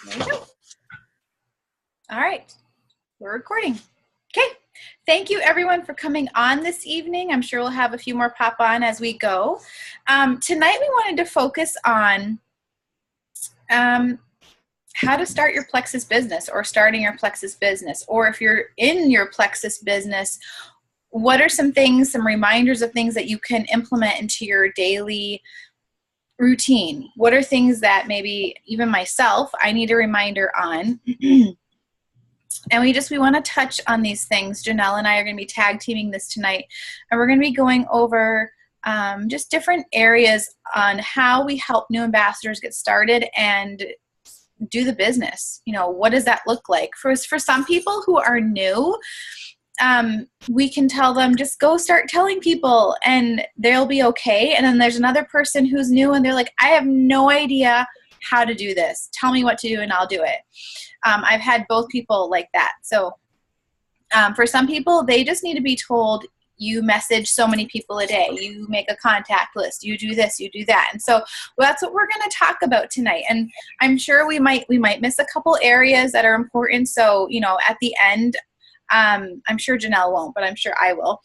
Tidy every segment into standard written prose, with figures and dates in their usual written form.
There we go. All right, we're recording. Okay, thank you everyone for coming on this evening. I'm sure we'll have a few more pop on as we go. Tonight we wanted to focus on how to start your Plexus business, or starting your Plexus business, or if you're in your Plexus business, what are some things, some reminders of things that you can implement into your daily routine? What are things that maybe even myself, I need a reminder on? And we want to touch on these things. Janelle and I are going to be tag teaming this tonight, and we're going to be going over just different areas on how we help new ambassadors get started and do the business. You know, what does that look like? For some people who are new, we can tell them, just go start telling people and they'll be okay. And then there's another person who's new and they're like, I have no idea how to do this. Tell me what to do and I'll do it. I've had both people like that. So for some people, they just need to be told, you message so many people a day, you make a contact list, you do this, you do that. And so that's what we're going to talk about tonight. And I'm sure we might miss a couple areas that are important. So, you know, at the end, I'm sure Janelle won't, but I'm sure I will.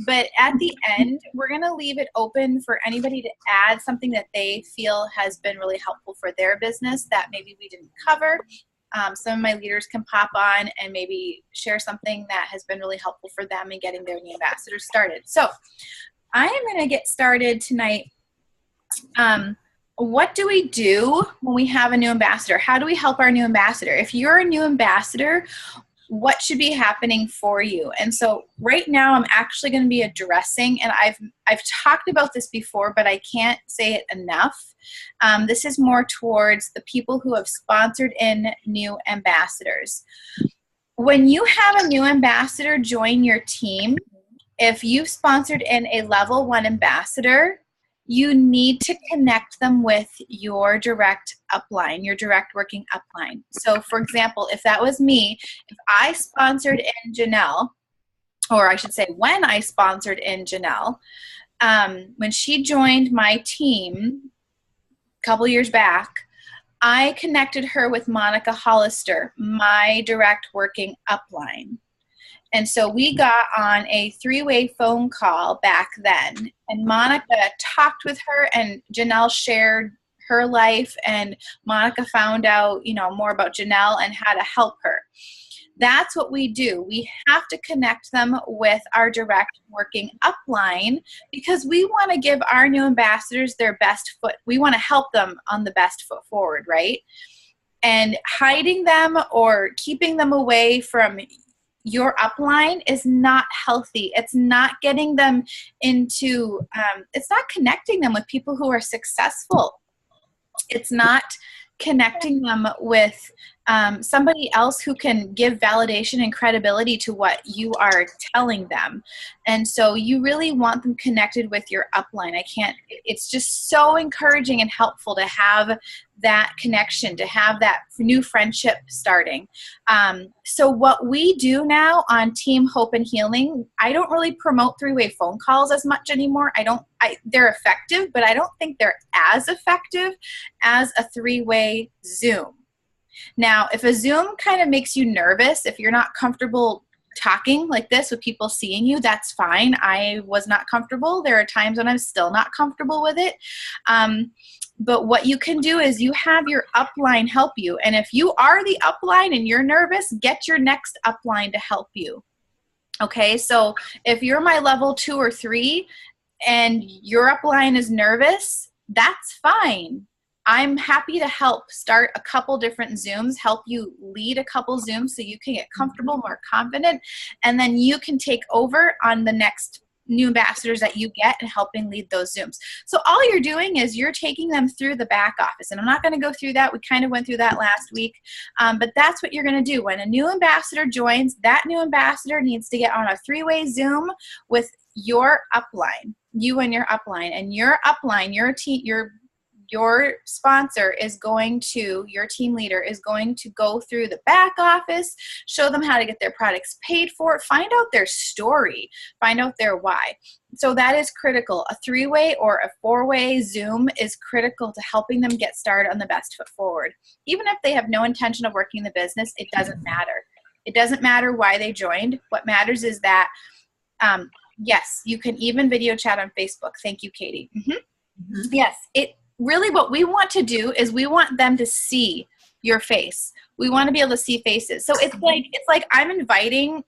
But at the end, we're going to leave it open for anybody to add something that they feel has been really helpful for their business that maybe we didn't cover. Some of my leaders can pop on and maybe share something that has been really helpful for them in getting their new ambassadors started. So I am going to get started tonight. What do we do when we have a new ambassador? How do we help our new ambassador? If you're a new ambassador, what should be happening for you? And so right now I'm actually going to be addressing, and I've talked about this before, but I can't say it enough. This is more towards the people who have sponsored in new ambassadors. When you have a new ambassador join your team, if you've sponsored in a level 1 ambassador, you need to connect them with your direct upline, your direct working upline. So for example, if that was me, if I sponsored in Janelle, or I should say when I sponsored in Janelle, when she joined my team a couple years back, I connected her with Monica Hollister, my direct working upline. And so we got on a 3-way phone call back then, and Monica talked with her, and Janelle shared her life, and Monica found out, you know, more about Janelle and how to help her. That's what we do. We have to connect them with our direct working upline because we want to give our new ambassadors their best foot. We want to help them on the best foot forward, right? And hiding them or keeping them away from your upline is not healthy. It's not getting them into, it's not connecting them with people who are successful. It's not connecting them with somebody else who can give validation and credibility to what you are telling them. And so you really want them connected with your upline. It's just so encouraging and helpful to have that connection, to have that new friendship starting. So what we do now on Team Hope and Healing, I don't really promote 3-way phone calls as much anymore. They're effective, but I don't think they're as effective as a 3-way Zoom. Now, if a Zoom kind of makes you nervous, if you're not comfortable talking like this with people seeing you, that's fine. I was not comfortable. There are times when I'm still not comfortable with it. But what you can do is you have your upline help you. And if you are the upline and you're nervous, get your next upline to help you. Okay, so if you're my level 2 or 3 and your upline is nervous, that's fine. I'm happy to help start a couple different Zooms, help you lead a couple Zooms so you can get comfortable, more confident, and then you can take over on the next new ambassadors that you get and helping lead those Zooms. So all you're doing is you're taking them through the back office, and I'm not going to go through that. We kind of went through that last week, but that's what you're going to do. When a new ambassador joins, that new ambassador needs to get on a 3-way Zoom with your upline, you and your upline, and your upline, your team, your sponsor is going to, your team leader is going to go through the back office, show them how to get their products paid for, find out their story, find out their why. So that is critical. A 3-way or a 4-way Zoom is critical to helping them get started on the best foot forward. Even if they have no intention of working the business, it doesn't matter. It doesn't matter why they joined. What matters is that, yes, you can even video chat on Facebook. Thank you, Katie. Yes, it really, what we want to do is we want them to see your face. We want to be able to see faces. So it's like I'm inviting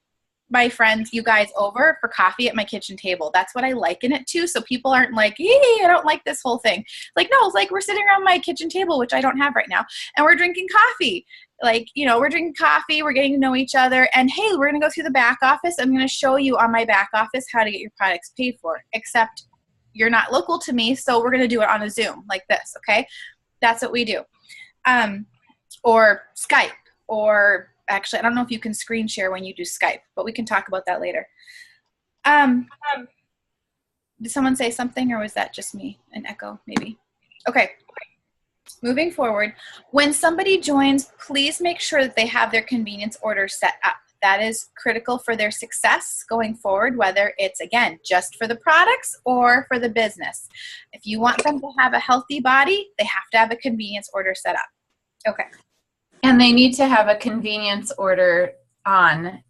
my friends, you guys, over for coffee at my kitchen table. That's what I liken it to. So people aren't like, I don't like this whole thing. Like, no, it's like we're sitting around my kitchen table, which I don't have right now, and we're drinking coffee. Like, you know, we're drinking coffee, we're getting to know each other, and hey, we're going to go through the back office. I'm going to show you on my back office how to get your products paid for, except you're not local to me, so we're going to do it on a Zoom like this, okay? That's what we do. Or Skype, or actually, I don't know if you can screen share when you do Skype, but we can talk about that later. Did someone say something, or was that just me? An echo, maybe? Okay. Moving forward, when somebody joins, please make sure that they have their convenience order set up. That is critical for their success going forward, whether it's, again, just for the products or for the business. If you want them to have a healthy body, they have to have a convenience order set up. Okay. And they need to have a convenience order on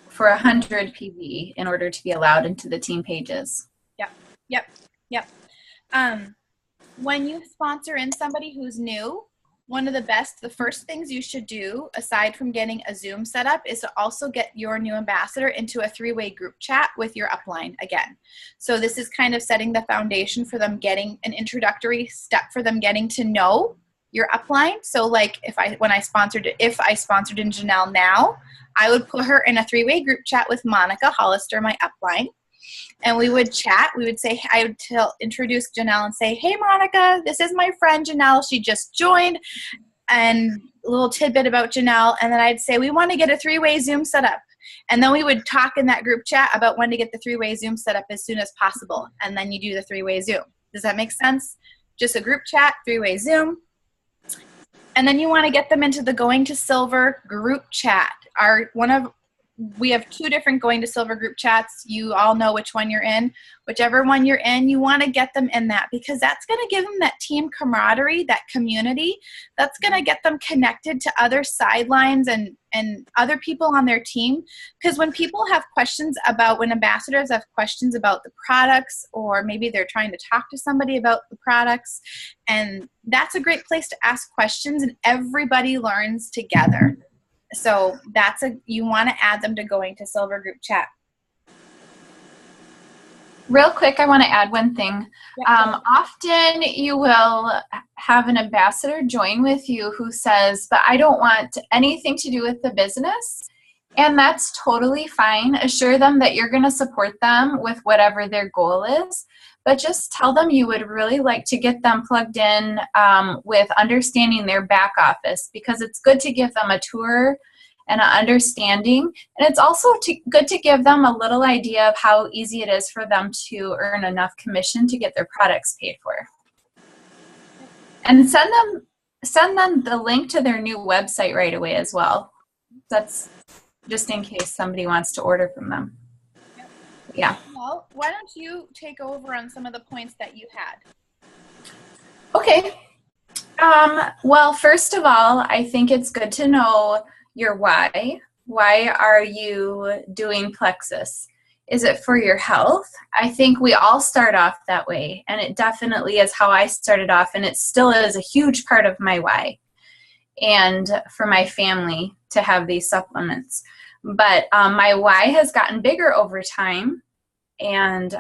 for 100 PV in order to be allowed into the team pages. Yep. When you sponsor in somebody who's new, one of the first things you should do, aside from getting a Zoom set up, is to also get your new ambassador into a 3-way group chat with your upline again. So this is kind of setting the foundation for them getting an introductory step for them getting to know your upline. So like if I sponsored in Janelle now, I would put her in a 3-way group chat with Monica Hollister, my upline. And we would chat. We would say, I would introduce Janelle and say, hey, Monica, this is my friend Janelle. She just joined. And a little tidbit about Janelle. And then I'd say, we want to get a 3-way Zoom set up. And then we would talk in that group chat about when to get the 3-way Zoom set up as soon as possible. And then you do the 3-way Zoom. Does that make sense? Just a group chat, 3-way Zoom. And then you want to get them into the Going to Silver group chat. We have 2 different Going to Silver group chats. You all know which one you're in. Whichever one you're in, you want to get them in that, because that's going to give them that team camaraderie, that community. That's going to get them connected to other sidelines and other people on their team. Because when ambassadors have questions about the products, or maybe they're trying to talk to somebody about the products, and that's a great place to ask questions, and everybody learns together. So you want to add them to Going to Silver group chat. Real quick, I want to add one thing. Yep. Often you will have an ambassador join with you who says, but I don't want anything to do with the business. And that's totally fine. Assure them that you're going to support them with whatever their goal is. But just tell them you would really like to get them plugged in with understanding their back office, because it's good to give them a tour and an understanding. And it's also good to give them a little idea of how easy it is for them to earn enough commission to get their products paid for. And send them the link to their new website right away as well. That's just in case somebody wants to order from them. Yeah. Well, why don't you take over on some of the points that you had? Okay. Well, first of all, I think it's good to know your why. Why are you doing Plexus? Is it for your health? I think we all start off that way, and it definitely is how I started off, and it still is a huge part of my why, and for my family to have these supplements. But my why has gotten bigger over time, and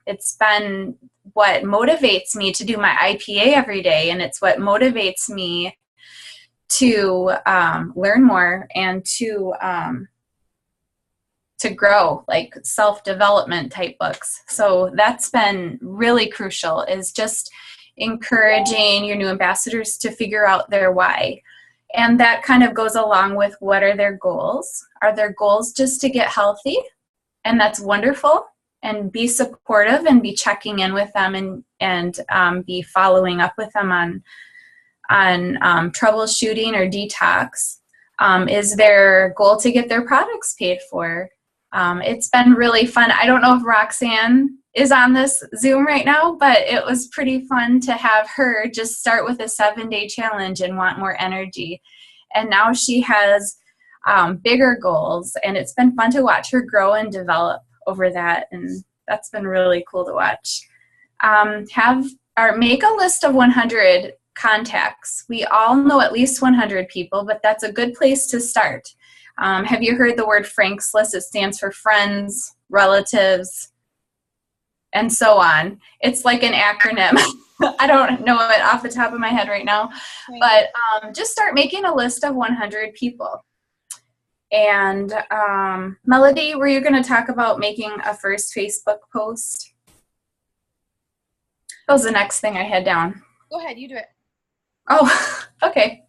it's been what motivates me to do my IPA every day, and it's what motivates me to learn more and to grow, like self-development type books. So that's been really crucial, is just encouraging your new ambassadors to figure out their why. And that kind of goes along with, what are their goals? Are their goals just to get healthy? And that's wonderful. and be supportive and be checking in with them and be following up with them on troubleshooting or detox. Is their goal to get their products paid for? It's been really fun. I don't know if Roxanne is on this Zoom right now, but it was pretty fun to have her just start with a 7-day challenge and want more energy. And now she has bigger goals, and it's been fun to watch her grow and develop over that, and that's been really cool to watch. Make a list of 100 contacts. We all know at least 100 people, but that's a good place to start. Have you heard the word Frank's List? It stands for friends, relatives, and so on. It's like an acronym. I don't know it off the top of my head right now, but just start making a list of 100 people. And Melody, were you going to talk about making a first Facebook post? That was the next thing I had down. Go ahead, you do it. Oh, okay.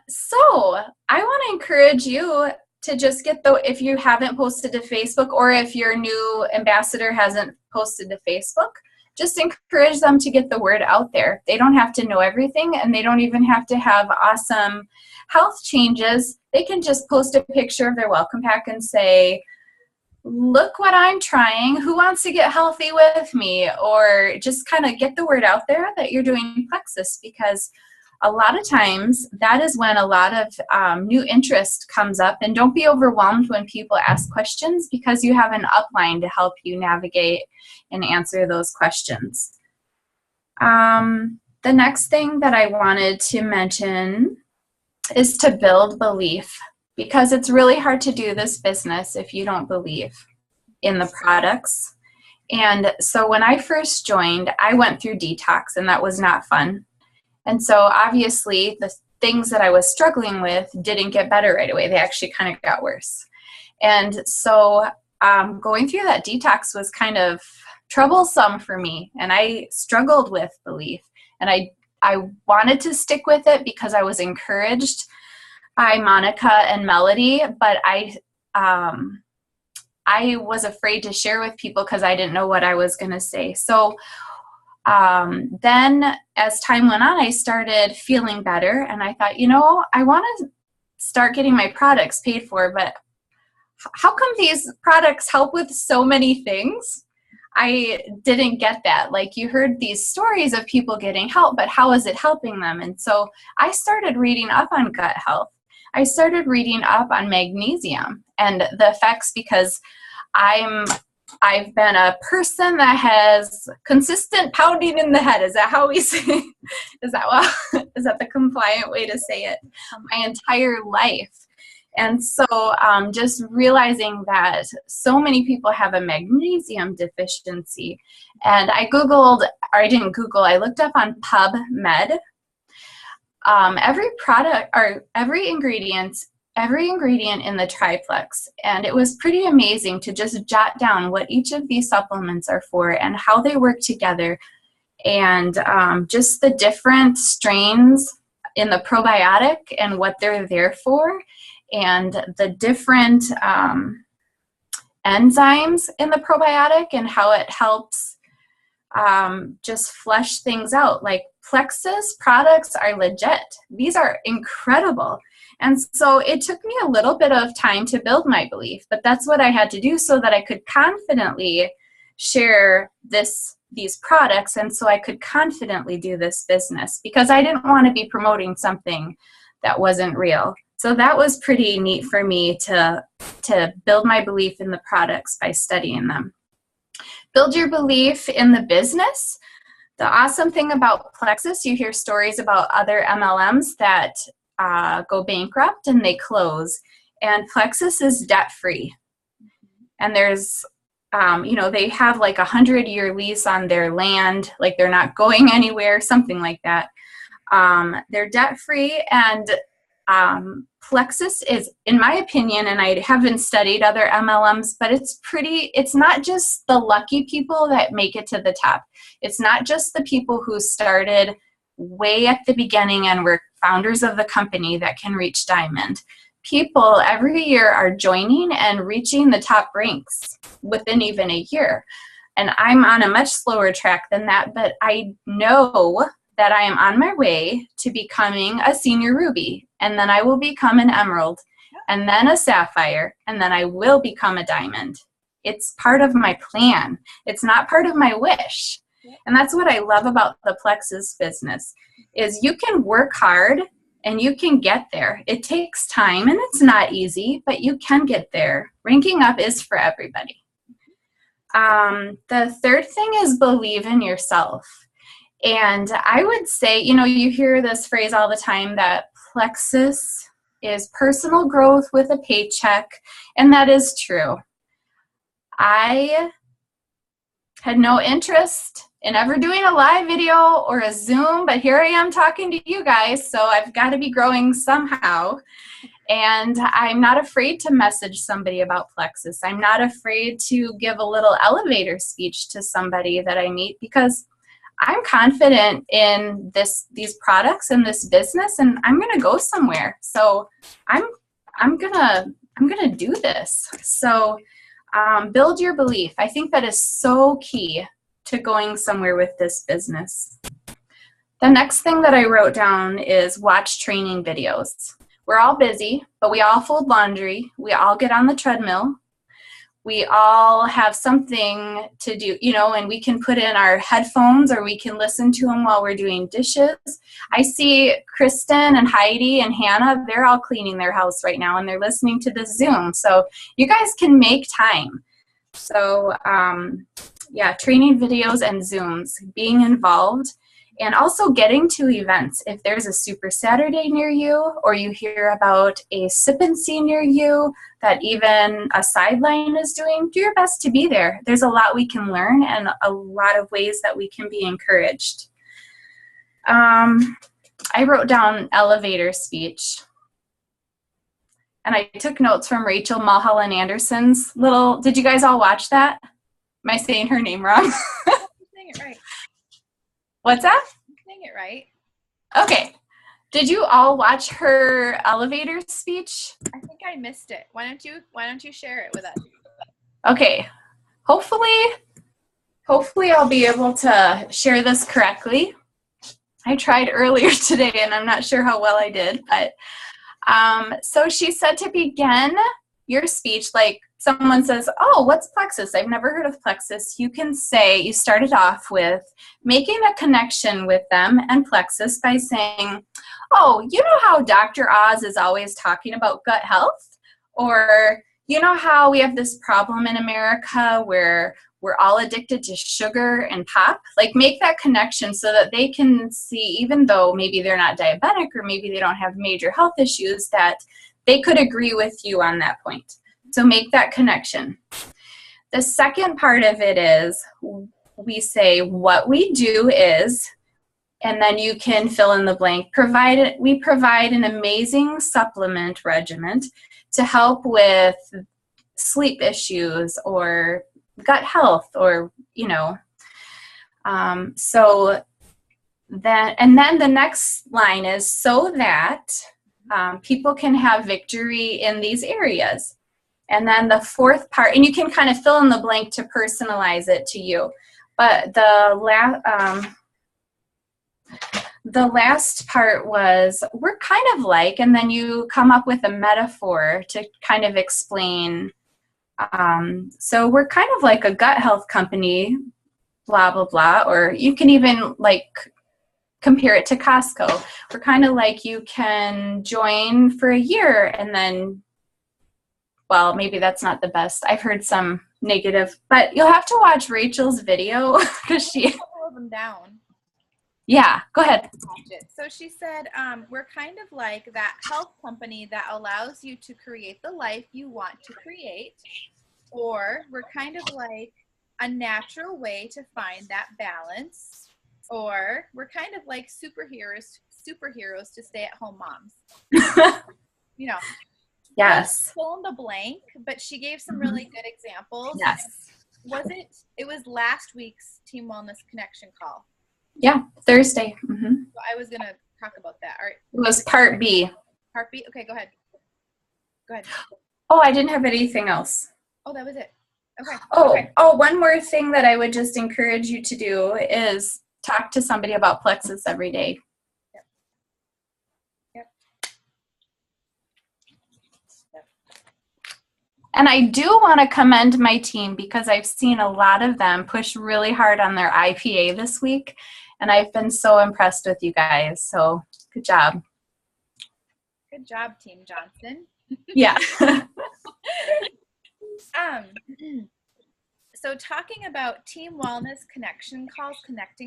So I want to encourage you to just if you haven't posted to Facebook, or if your new ambassador hasn't posted to Facebook, just encourage them to get the word out there. They don't have to know everything, and they don't even have to have awesome health changes. They can just post a picture of their welcome pack and say, look what I'm trying. Who wants to get healthy with me? Or just kind of get the word out there that you're doing Plexus, because a lot of times that is when a lot of new interest comes up. And don't be overwhelmed when people ask questions, because you have an upline to help you navigate and answer those questions. The next thing that I wanted to mention is to build belief, because it's really hard to do this business if you don't believe in the products. And so when I first joined, I went through detox, and that was not fun. And so obviously the things that I was struggling with didn't get better right away. They actually kind of got worse. And so going through that detox was kind of troublesome for me, and I struggled with belief. And I wanted to stick with it because I was encouraged by Monica and Melody, but I was afraid to share with people because I didn't know what I was going to say. So then as time went on, I started feeling better, and I thought, I want to start getting my products paid for, but how come these products help with so many things? I didn't get that. Like, you heard these stories of people getting help, but how is it helping them? And so I started reading up on gut health. I started reading up on magnesium and the effects, because I've been a person that has consistent pounding in the head. Is that how we say? Is that the compliant way to say it? My entire life. And so just realizing that so many people have a magnesium deficiency. And I looked up on PubMed. Every ingredient in the triplex. And it was pretty amazing to just jot down what each of these supplements are for and how they work together. And just the different strains in the probiotic and what they're there for, and the different enzymes in the probiotic and how it helps just flesh things out. Like, Plexus products are legit. These are incredible. And so it took me a little bit of time to build my belief, but that's what I had to do so that I could confidently share these products, and so I could confidently do this business, because I didn't want to be promoting something that wasn't real. So that was pretty neat for me to build my belief in the products by studying them. Build your belief in the business. The awesome thing about Plexus, you hear stories about other MLMs that go bankrupt and they close. And Plexus is debt-free. And there's, they have like 100-year lease on their land, like they're not going anywhere, something like that. They're debt-free, and Plexus is, in my opinion, and I haven't studied other MLMs, but it's not just the lucky people that make it to the top. It's not just the people who started way at the beginning and were founders of the company that can reach diamond. people every year are joining and reaching the top ranks within even a year. And I'm on a much slower track than that, but I know that I am on my way to becoming a senior ruby, and then I will become an emerald, and then a sapphire, and then I will become a diamond. It's part of my plan. It's not part of my wish. And that's what I love about the Plexus business, is you can work hard and you can get there. It takes time and it's not easy, but you can get there. Ranking up is for everybody. The third thing is believe in yourself. And I would say, you know, you hear this phrase all the time that Plexus is personal growth with a paycheck, and that is true. I had no interest in ever doing a live video or a Zoom, but here I am talking to you guys, so I've got to be growing somehow. And I'm not afraid to message somebody about Plexus. I'm not afraid to give a little elevator speech to somebody that I meet, because I'm confident in these products and this business, and I'm gonna go somewhere. So I'm gonna do this. So build your belief. I think that is so key to going somewhere with this business. The next thing that I wrote down is watch training videos. We're all busy, but we all fold laundry. We all get on the treadmill. We all have something to do, you know, and we can put in our headphones or we can listen to them while we're doing dishes. I see Kristen and Heidi and Hannah, they're all cleaning their house right now and they're listening to this Zoom. So you guys can make time. So yeah, training videos and Zooms, being involved, and also getting to events. If there's a Super Saturday near you, or you hear about a Sip and See near you that even a Sideline is doing, do your best to be there. There's a lot we can learn and a lot of ways that we can be encouraged. I wrote down elevator speech. And I took notes from Rachel Mulholland Anderson's little, did you guys all watch that? Am I saying her name wrong? You're saying it right. What's that? You're saying it right. Okay. Did you all watch her elevator speech? I think I missed it. Why don't you share it with us? Okay. Hopefully I'll be able to share this correctly. I tried earlier today and I'm not sure how well I did, but so she said to begin your speech, like someone says, oh, what's Plexus? I've never heard of Plexus. You can say, you started off with making a connection with them and Plexus by saying, oh, you know how Dr. Oz is always talking about gut health? Or you know how we have this problem in America where we're all addicted to sugar and pop? Like, make that connection so that they can see, even though maybe they're not diabetic or maybe they don't have major health issues, that they could agree with you on that point. So make that connection. The second part of it is we say what we do is, and then you can fill in the blank. We provide an amazing supplement regimen to help with sleep issues or gut health, or, you know. So then, and then the next line is so that people can have victory in these areas. And then the fourth part, and you can kind of fill in the blank to personalize it to you. But the last part was, we're kind of like, and then you come up with a metaphor to kind of explain. So we're kind of like a gut health company, blah, blah, blah. Or you can even like compare it to Costco. We're kind of like, you can join for a year and then, well, maybe that's not the best. I've heard some negative, but you'll have to watch Rachel's video because she. Couple of them down. Yeah, go ahead. So she said, we're kind of like that health company that allows you to create the life you want to create, or we're kind of like a natural way to find that balance, or we're kind of like superheroes to stay-at-home moms. You know. Yes. Fill in the blank, but she gave some really good examples. Yes. It was last week's Team Wellness Connection call. Yeah, Thursday. Mm-hmm. So I was going to talk about that. All right. It was part B. Part B? Okay, go ahead. Go ahead. Oh, I didn't have anything else. Oh, that was it. Okay. Oh, one more thing that I would just encourage you to do is talk to somebody about Plexus every day. Yep. Yep. And I do want to commend my team because I've seen a lot of them push really hard on their IPA this week, and I've been so impressed with you guys. So good job. Good job, Team Johnson. Yeah. So talking about team wellness connecting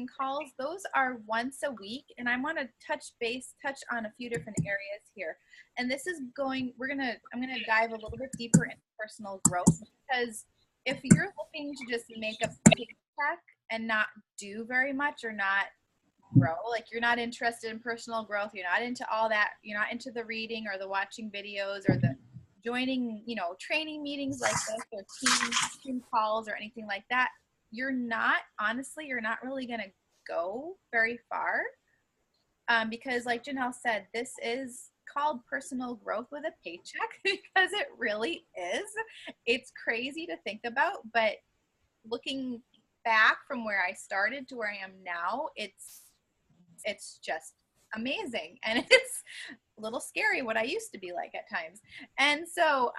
calls, those are once a week, and I want to touch on a few different areas here. And this is I'm gonna dive a little bit deeper into personal growth, because if you're looking to just make a paycheck and not do very much or not grow, like you're not interested in personal growth, you're not into all that, you're not into the reading or the watching videos or the joining, training meetings like this or team calls or anything like that, you're not really going to go very far, because like Janelle said, this is called personal growth with a paycheck because it really is. It's crazy to think about, but looking back from where I started to where I am now, it's just amazing, and it's a little scary what I used to be like at times. And so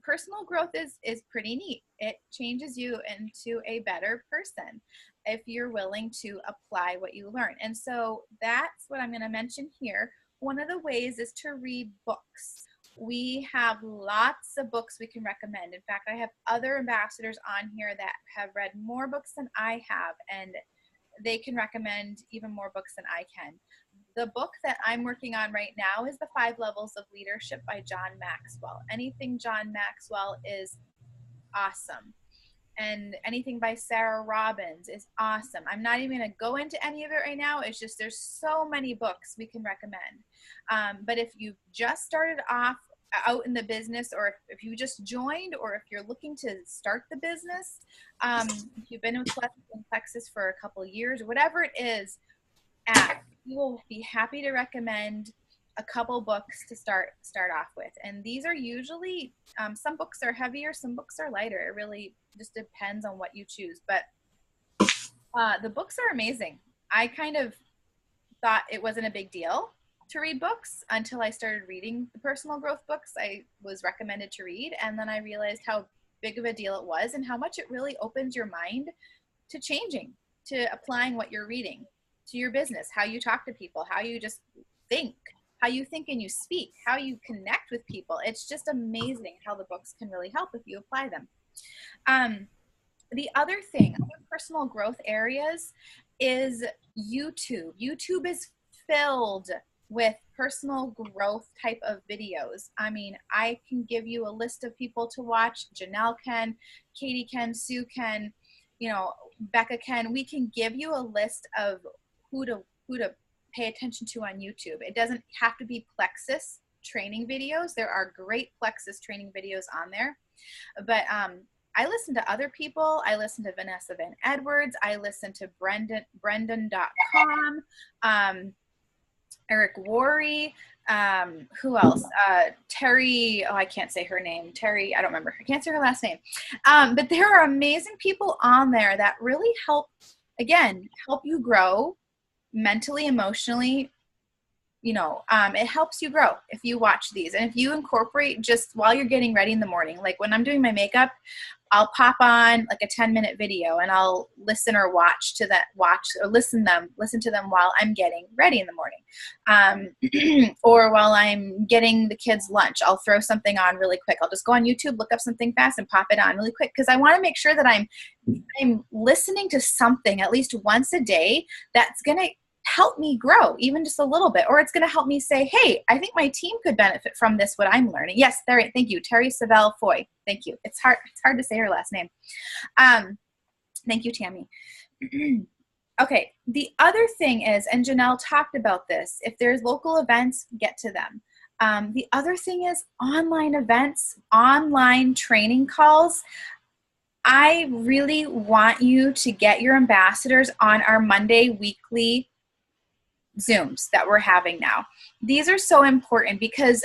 personal growth is pretty neat. It changes you into a better person if you're willing to apply what you learn. And so that's what I'm going to mention here. One of the ways is to read books. We have lots of books we can recommend. In fact, I have other ambassadors on here that have read more books than I have, and they can recommend even more books than I can. The book that I'm working on right now is The 5 Levels of Leadership by John Maxwell. Anything John Maxwell is awesome. And anything by Sarah Robbins is awesome. I'm not even going to go into any of it right now. It's just there's so many books we can recommend. But if you just started off out in the business, or if you just joined, or if you're looking to start the business, if you've been with Plexus for a couple of years, or whatever it is, we will be happy to recommend a couple books to start off with. And these are usually, some books are heavier, some books are lighter. It really just depends on what you choose. But the books are amazing. I kind of thought it wasn't a big deal to read books until I started reading the personal growth books I was recommended to read. And then I realized how big of a deal it was and how much it really opens your mind to changing, to applying what you're reading to your business, how you talk to people, how you just think, how you think and you speak, how you connect with people. It's just amazing how the books can really help if you apply them. The other thing, other personal growth areas is YouTube. YouTube is filled with personal growth type of videos. I mean, I can give you a list of people to watch. Janelle can, Katie can, Sue can, Becca can. We can give you a list of who to pay attention to on YouTube. It doesn't have to be Plexus training videos. There are great Plexus training videos on there. But I listen to other people. I listen to Vanessa Van Edwards. I listen to Brendan.com, Eric Worre, who else? Terry, I can't say her name. Terry, I don't remember. I can't say her last name. But there are amazing people on there that really help you grow mentally, emotionally. It helps you grow if you watch these. And if you incorporate just while you're getting ready in the morning, like when I'm doing my makeup, I'll pop on like a 10-minute video and I'll listen or listen to them while I'm getting ready in the morning. Or while I'm getting the kids lunch, I'll throw something on really quick. I'll just go on YouTube, look up something fast and pop it on really quick. Cause I want to make sure that I'm listening to something at least once a day that's going to help me grow even just a little bit, or it's going to help me say, hey, I think my team could benefit from this, what I'm learning. Yes, thank you, Terry Savelle Foy. Thank you. It's hard to say her last name. Thank you, Tammy. Okay, the other thing is, and Janelle talked about this, if there's local events, get to them. The other thing is online events, online training calls. I really want you to get your ambassadors on our Monday weekly Zooms that we're having now. These are so important because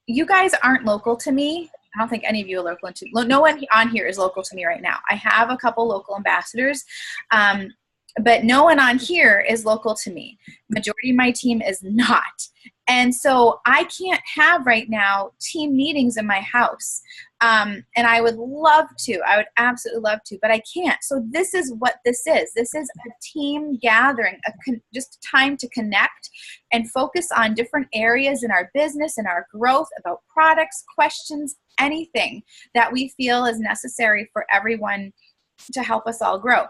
you guys aren't local to me. I don't think any of you are local to me. No one on here is local to me right now. I have a couple local ambassadors, but no one on here is local to me. Majority of my team is not. And so I can't have right now team meetings in my house. And I would love to. I would absolutely love to, but I can't. So this is what this is. This is a team gathering, just time to connect and focus on different areas in our business and our growth, about products, questions, anything that we feel is necessary for everyone to help us all grow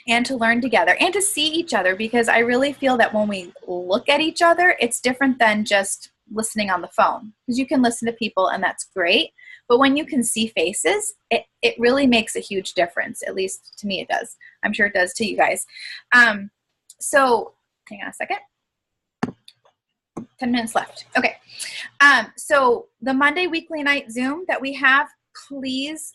and to learn together and to see each other, because I really feel that when we look at each other, it's different than just listening on the phone, because you can listen to people and that's great. But when you can see faces, it really makes a huge difference. At least to me it does. I'm sure it does to you guys. So hang on a second. 10 minutes left. Okay. So the Monday weekly night Zoom that we have, please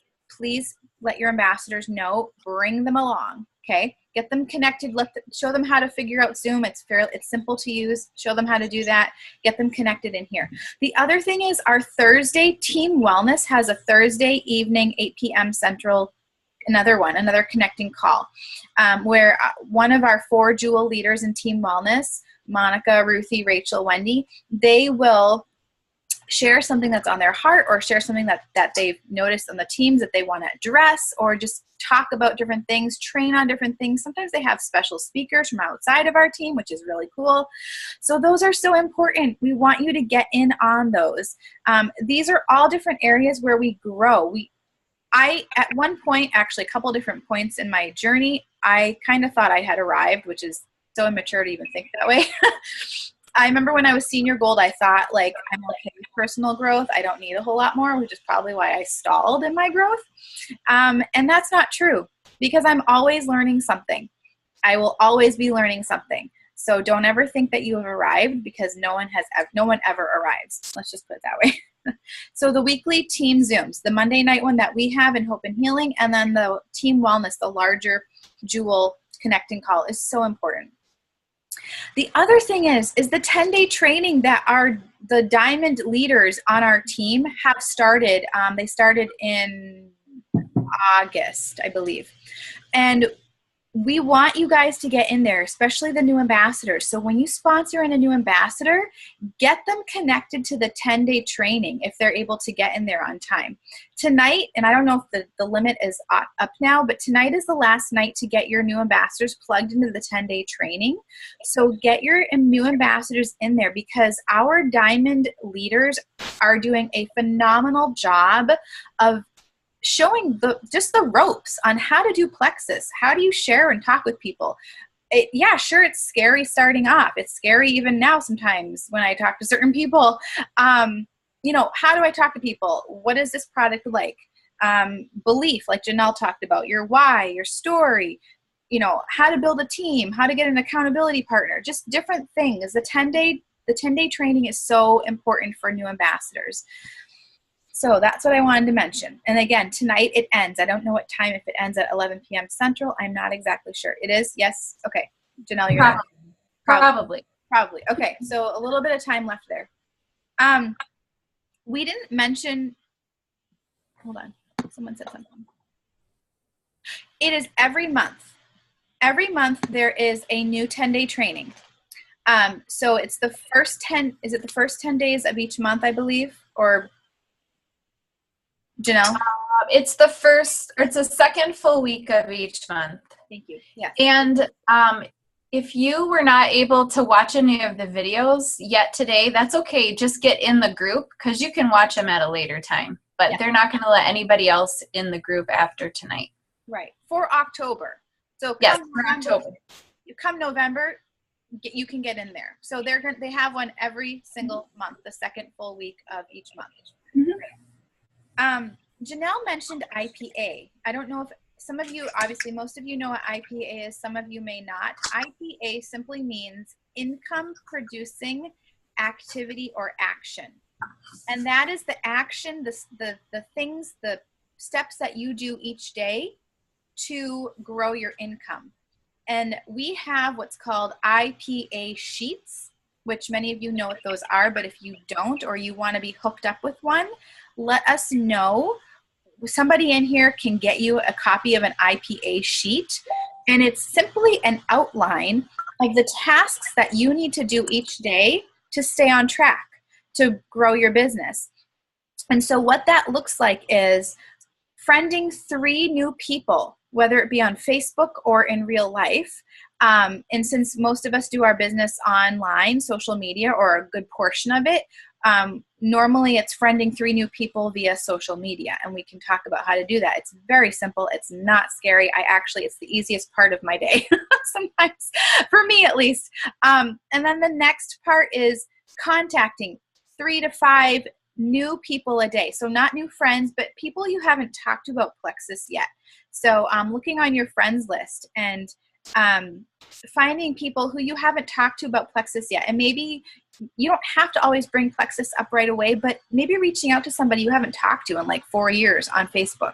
let your ambassadors know, bring them along. Okay. Get them connected. Show them how to figure out Zoom. It's simple to use. Show them how to do that. Get them connected in here. The other thing is our Thursday Team Wellness has a Thursday evening, 8 p.m. Central, another connecting call, where one of our 4 jewel leaders in Team Wellness, Monica, Ruthie, Rachel, Wendy, they will share something that's on their heart, or share something that they've noticed on the teams that they want to address, or just talk about different things, train on different things. Sometimes they have special speakers from outside of our team, which is really cool. So those are so important. We want you to get in on those. These are all different areas where we grow. At one point, actually a couple different points in my journey, I kind of thought I had arrived, which is so immature to even think that way. I remember when I was senior gold, I thought, like, I'm okay with personal growth. I don't need a whole lot more, which is probably why I stalled in my growth. And that's not true, because I'm always learning something. I will always be learning something. So don't ever think that you have arrived, because no one ever arrives. Let's just put it that way. So the weekly team Zooms, the Monday night one that we have in Hope and Healing, and then the Team Wellness, the larger jewel connecting call, is so important. The other thing is the 10-day training that the diamond leaders on our team have started. They started in August, I believe. And we want you guys to get in there, especially the new ambassadors. So when you sponsor in a new ambassador, get them connected to the 10-day training if they're able to get in there on time. Tonight, and I don't know if the limit is up now, but tonight is the last night to get your new ambassadors plugged into the 10-day training. So get your new ambassadors in there, because our diamond leaders are doing a phenomenal job of showing just the ropes on how to do Plexus. How do you share and talk with people? Yeah, sure, it's scary starting off. It's scary even now sometimes when I talk to certain people. How do I talk to people? What is this product like? Belief, like Janelle talked about, your why, your story, how to build a team, how to get an accountability partner, just different things. The 10-day training is so important for new ambassadors. So that's what I wanted to mention. And again, tonight it ends. I don't know what time, if it ends at 11 p.m. Central. I'm not exactly sure. It is? Yes? Okay. Janelle, you're not? Probably. Okay. So a little bit of time left there. We didn't mention, hold on. Someone said something. It is every month. Every month there is a new 10-day training. So it's the first 10, is it the first 10 days of each month, I believe? Or Janelle? It's the second full week of each month. Thank you. Yeah. And if you were not able to watch any of the videos yet today, that's okay. Just get in the group, because you can watch them at a later time. But they're not going to let anybody else in the group after tonight. Right. For October. So yes, for October. Come November, you can get in there. So they have one every single month, the second full week of each month. Mm-hmm. Janelle mentioned IPA. I don't know if some of you, obviously most of you know what IPA is, some of you may not. IPA simply means income producing activity or action. And that is the action, the things, the steps that you do each day to grow your income. And we have what's called IPA sheets which many of you know what those are, but if you don't, or you want to be hooked up with one, let us know. Somebody in here can get you a copy of an IPA sheet, and it's simply an outline of the tasks that you need to do each day to stay on track, to grow your business. And so what that looks like is friending 3 new people, whether it be on Facebook or in real life. And since most of us do our business online, social media, or a good portion of it, normally it's friending 3 new people via social media, and we can talk about how to do that. It's very simple. It's not scary. It's the easiest part of my day, sometimes, for me at least. And then the next part is contacting 3 to 5 new people a day. So not new friends, but people you haven't talked to about Plexus yet. So looking on your friends list and finding people who you haven't talked to about Plexus yet. And maybe you don't have to always bring Plexus up right away, but maybe reaching out to somebody you haven't talked to in like 4 years on Facebook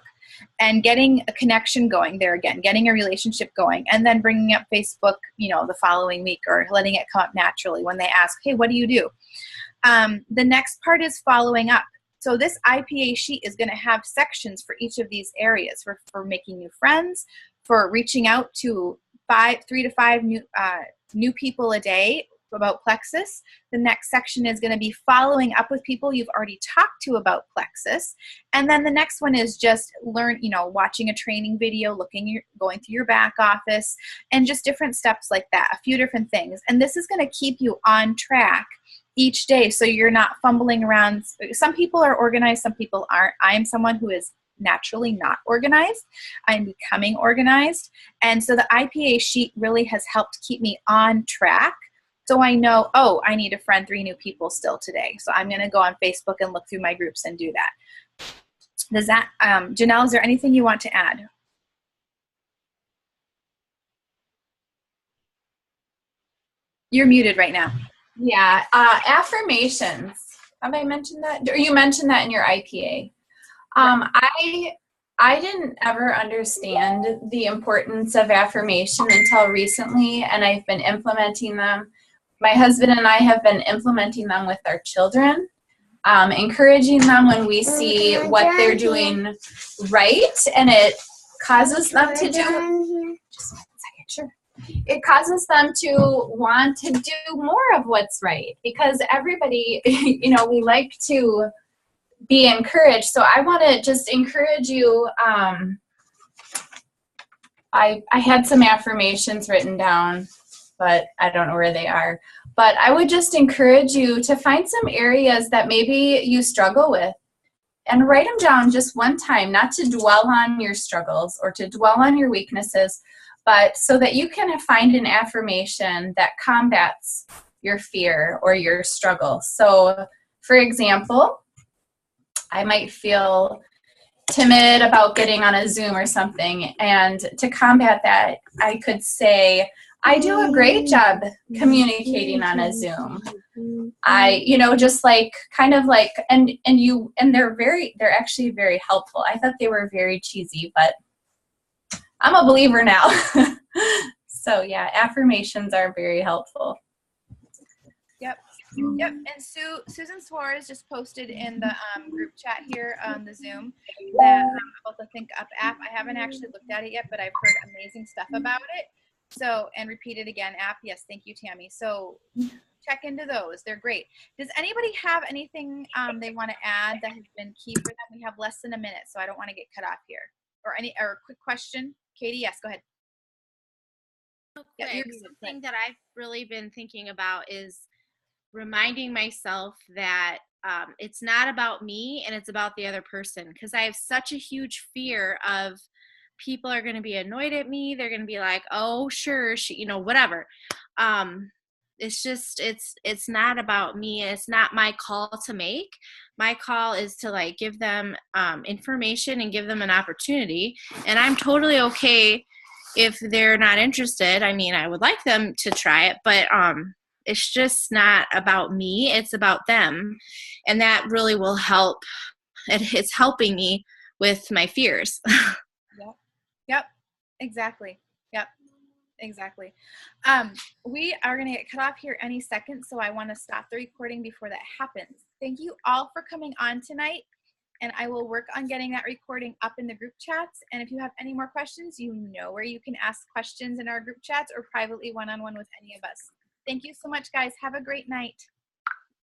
and getting a connection going there again, getting a relationship going, and then bringing up Facebook, the following week, or letting it come up naturally when they ask, hey, what do you do? The next part is following up. So this IPA sheet is going to have sections for each of these areas, for making new friends, for reaching out to 3 to 5 new people a day about Plexus. The next section is going to be following up with people you've already talked to about Plexus. And then the next one is just watching a training video, going through your back office, and just different steps like that, a few different things. And this is going to keep you on track each day, so you're not fumbling around. Some people are organized, some people aren't. I am someone who is naturally not organized. I'm becoming organized. And so the IPA sheet really has helped keep me on track. So I know, I need to friend 3 new people still today. So I'm going to go on Facebook and look through my groups and do that. Does that, Janelle, is there anything you want to add? You're muted right now. Yeah, affirmations. Have I mentioned that? Or you mentioned that in your IPA. I didn't ever understand the importance of affirmation until recently, and I've been implementing them. My husband and I have been implementing them with our children, encouraging them when we see what they're doing right, and it causes them to do, just 1 second, sure. It causes them to want to do more of what's right, because everybody, we like to be encouraged. So I want to just encourage you. I had some affirmations written down, but I don't know where they are. But I would just encourage you to find some areas that maybe you struggle with and write them down just one time, not to dwell on your struggles or to dwell on your weaknesses, but so that you can find an affirmation that combats your fear or your struggle. So, for example, I might feel timid about getting on a Zoom or something, and to combat that, I could say, I do a great job communicating on a Zoom. Just like, kind of like, and they're actually very helpful. I thought they were very cheesy, but I'm a believer now. So yeah, affirmations are very helpful. Yep, and Susan Suarez just posted in the group chat here on the Zoom that about the Think Up app. I haven't actually looked at it yet, but I've heard amazing stuff about it. So, and Repeat It Again app. Yes, thank you, Tammy. So check into those. They're great. Does anybody have anything they want to add that has been key for them? We have less than a minute, so I don't want to get cut off here. Or a quick question? Katie, yes, go ahead. Yeah, something that I've really been thinking about is reminding myself that it's not about me and it's about the other person, because I have such a huge fear of people are going to be annoyed at me. They're going to be like, oh, sure, whatever. It's just, it's not about me. It's not my call to make. My call is to give them information and give them an opportunity. And I'm totally okay if they're not interested. I mean, I would like them to try it, but it's just not about me. It's about them. And that really will help. It's helping me with my fears. Yep. Exactly. Yep. Exactly. We are going to get cut off here any second, so I want to stop the recording before that happens. Thank you all for coming on tonight, and I will work on getting that recording up in the group chats. And if you have any more questions, you know where you can ask questions in our group chats or privately one-on-one with any of us. Thank you so much, guys. Have a great night.